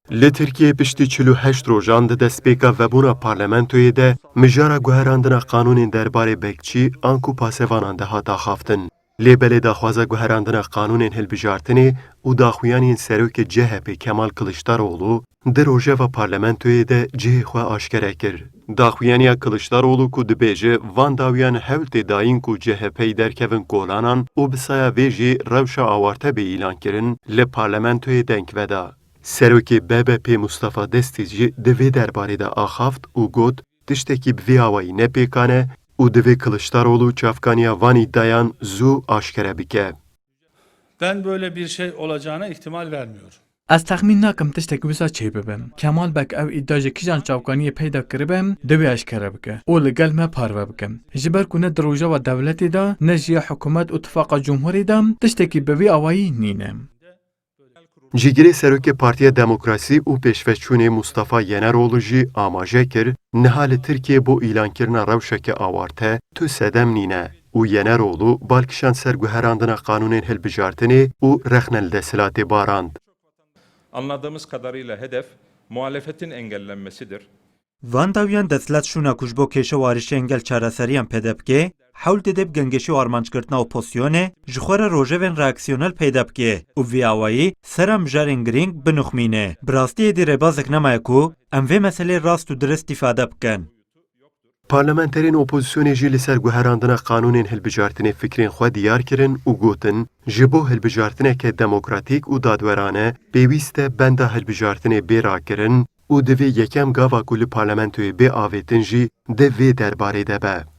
Li Tirkiye piştî 48 rojan di destpêka vebûna parlamentoyê de mijara guherandina qanûnên derbarê bekçî an ku pasevanan de hata xaftin. Lêbelê daxwaza guherandina qanûnên hilbijartinê û daxuyanên serokê CHP Kemal Kılıçdaroğlu di rojeva parlamentoyê de cihê xwe aşkere kir. Daxuyaniya Kılıçdaroğlu ku dibêje van dawiyan hewltê dayîn ku CHP'yê derkevin kolanan û bi saya vê jî rewşa awarte bê îlan kirin li parlamentoyê deng veda. Serokê BBP Mustafa Destî jî di vê derbarê de axaft û got tiştekî bi vê awayî nepêkane û divê Kılıçdaroğlu çavkaniya van îddiayan zû aşkere bike. Ben böyle bir şey olacağına ihtimal vermiyorum. Ez texmîn nakim tiştek wisa çê bibim. Kemal Bek ev îddia ji kîjan çavkaniyê peyda kiribim, divê eşkere bike û li gel me parve bikim. Ji ber ku ne di rojava dewletê de ne jî ya hikûmet û Tifaka Cumhurî de tiştekî bi vê awayî nîne. Jîgirê Serokê Partiya Demokrasî û Pêşveçûnê Mustafa Yeneroğlu jî amaje kir niha li Tirkiye bo îlankirina rewşeke awarte tu sedem nîne û Yeneroğlu balkişan ser guherandina qanûnên hilbijartinê û rexne li desthilatê barand. Anladığımız kadarıyla hedef muhalefetin engellenmesidir. Van dawiyan desthilat şûna ku ji bo kêşewarîşê engel çareseriyan peyda bike, hewl dide bi gengêşî û armançkirtina opozisyonê ji xwe re rojevên reaksiyonel peyda bike û vê awayî sera mijarên girîng binixmîne. Bi rastiyê dê rêbazek nemaye ku em vê meselê rast û dirist îfade bikin. Parlamenterên opozisyonê jî li ser guherandina qanûnên hilbijartinê fikrên xwe diyar kirin û gotin ji bo hilbijartineke demokratîk û dadwerane pêwîst e benda hilbijartinê bê rakirin û divê yekem gava ku li parlamentoyê bê avêtin jî di vê derbarê de be.